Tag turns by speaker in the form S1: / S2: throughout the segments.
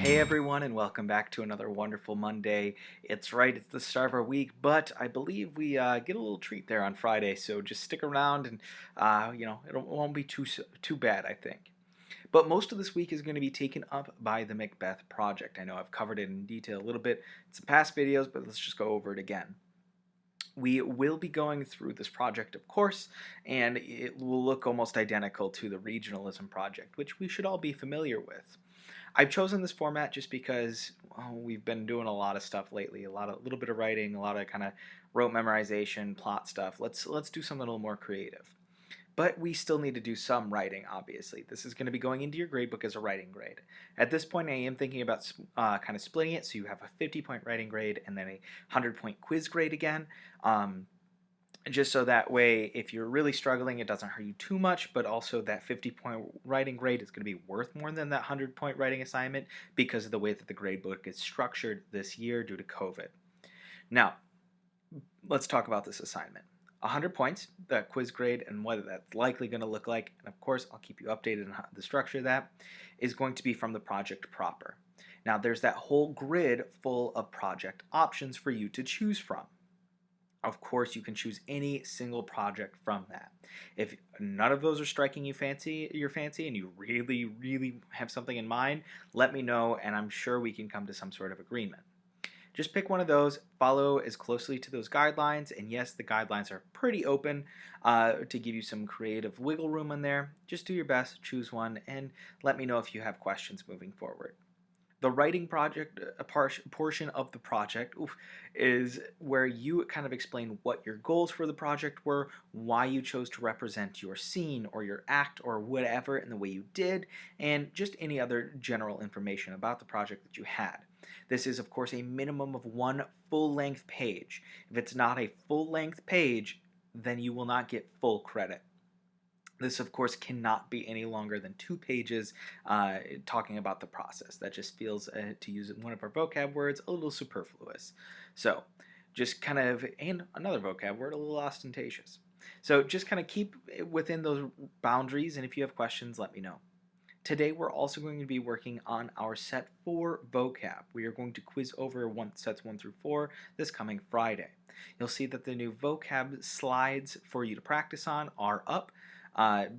S1: Hey everyone, and welcome back to another wonderful Monday. It's right, it's the start of our week, but I believe we get a little treat there on Friday, so just stick around and it won't be too bad, I think. But most of this week is going to be taken up by the Macbeth project. I know I've covered it in detail a little bit in some past videos, but let's just go over it again. We will be going through this project, of course, and it will look almost identical to the regionalism project, which we should all be familiar with. I've chosen this format just because we've been doing a lot of stuff lately, little bit of writing, a lot of kind of rote memorization, plot stuff. Let's do something a little more creative. But we still need to do some writing, obviously. This is going to be going into your gradebook as a writing grade. At this point, I am thinking about kind of splitting it so you have a 50-point writing grade and then a 100-point quiz grade again. Just so that way, if you're really struggling, it doesn't hurt you too much, but also that 50-point writing grade is going to be worth more than that 100-point writing assignment because of the way that the gradebook is structured this year due to COVID. Now, let's talk about this assignment. 100 points, the quiz grade, and what that's likely going to look like, and of course, I'll keep you updated on the structure of that, is going to be from the project proper. Now, there's that whole grid full of project options for you to choose from. Of course, you can choose any single project from that. If none of those are striking your fancy, and you really have something in mind, let me know, and I'm sure we can come to some sort of agreement. Just pick one of those, follow as closely to those guidelines, and yes, the guidelines are pretty open to give you some creative wiggle room in there. Just do your best, choose one, and let me know if you have questions moving forward. The writing project, a portion of the project, is where you kind of explain what your goals for the project were, why you chose to represent your scene or your act or whatever in the way you did, and just any other general information about the project that you had. This is, of course, a minimum of one full-length page. If it's not a full-length page, then you will not get full credit. This, of course, cannot be any longer than 2 pages talking about the process. That just feels, to use one of our vocab words, a little superfluous. So, just kind of, and another vocab word, a little ostentatious. So, just kind of keep it within those boundaries, and if you have questions, let me know. Today, we're also going to be working on our set 4 vocab. We are going to quiz over sets 1 through 4 this coming Friday. You'll see that the new vocab slides for you to practice on are up.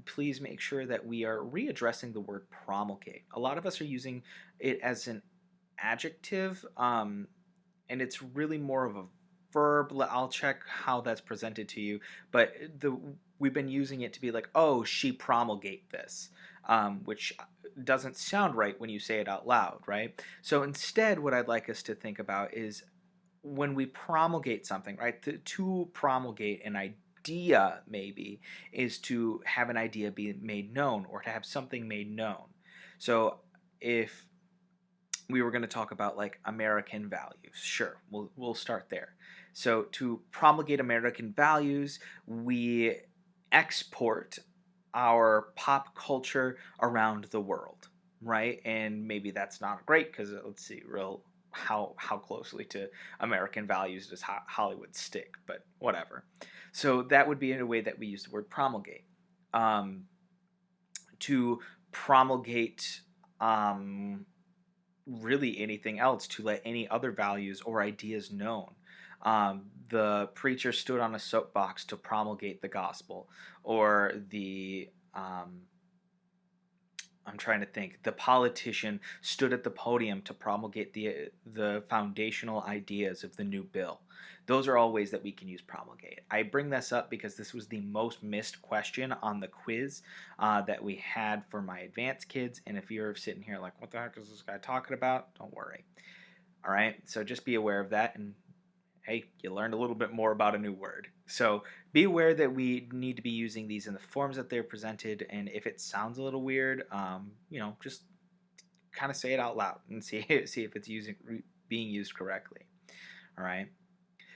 S1: Please make sure that we are readdressing the word promulgate. A lot of us are using it as an adjective, and it's really more of a verb. I'll check how that's presented to you, but we've been using it to be like, oh, she promulgate this, which doesn't sound right when you say it out loud, right? So instead, what I'd like us to think about is when we promulgate something, right? To promulgate an idea maybe is to have an idea be made known or to have something made known. So if we were going to talk about like American values, sure, we'll start there. So to promulgate American values, we export our pop culture around the world, right? And maybe that's not great because let's see, how closely to American values does Hollywood stick, but whatever. So that would be in a way that we use the word promulgate. To promulgate really anything else, to let any other values or ideas known. The preacher stood on a soapbox to promulgate the gospel, or I'm trying to think. The politician stood at the podium to promulgate the foundational ideas of the new bill. Those are all ways that we can use promulgate. I bring this up because this was the most missed question on the quiz that we had for my advanced kids. And if you're sitting here like, what the heck is this guy talking about? Don't worry. All right. So just be aware of that, and hey, you learned a little bit more about a new word. So be aware that we need to be using these in the forms that they're presented, and if it sounds a little weird, just kind of say it out loud and see if it's being used correctly. All right.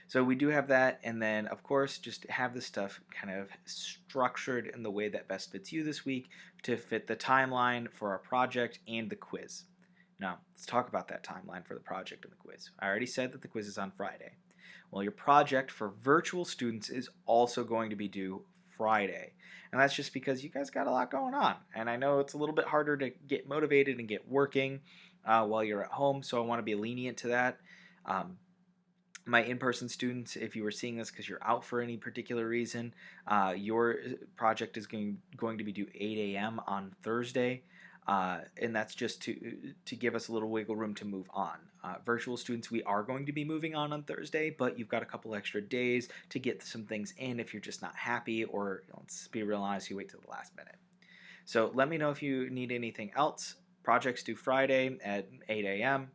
S1: So we do have that, and then of course just have this stuff kind of structured in the way that best fits you this week to fit the timeline for our project and the quiz. Now, let's talk about that timeline for the project and the quiz. I already said that the quiz is on Friday. Well, your project for virtual students is also going to be due Friday. And that's just because you guys got a lot going on. And I know it's a little bit harder to get motivated and get working while you're at home, so I want to be lenient to that. Um, my in-person students, if you were seeing this because you're out for any particular reason, your project is going to be due 8 a.m. on Thursday, and that's just to give us a little wiggle room to move on. Virtual students, we are going to be moving on Thursday, but you've got a couple extra days to get some things in if you're just not happy, or let's be real honest, you wait till the last minute. So let me know if you need anything else. Projects due Friday at 8 a.m.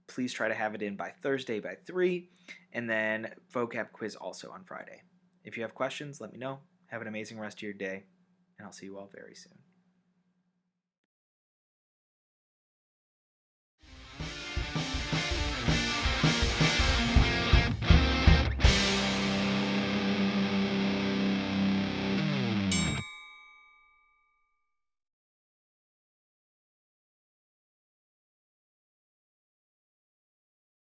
S1: Please try to have it in by Thursday by 3, and then vocab quiz also on Friday. If you have questions, let me know. Have an amazing rest of your day, and I'll see you all very soon.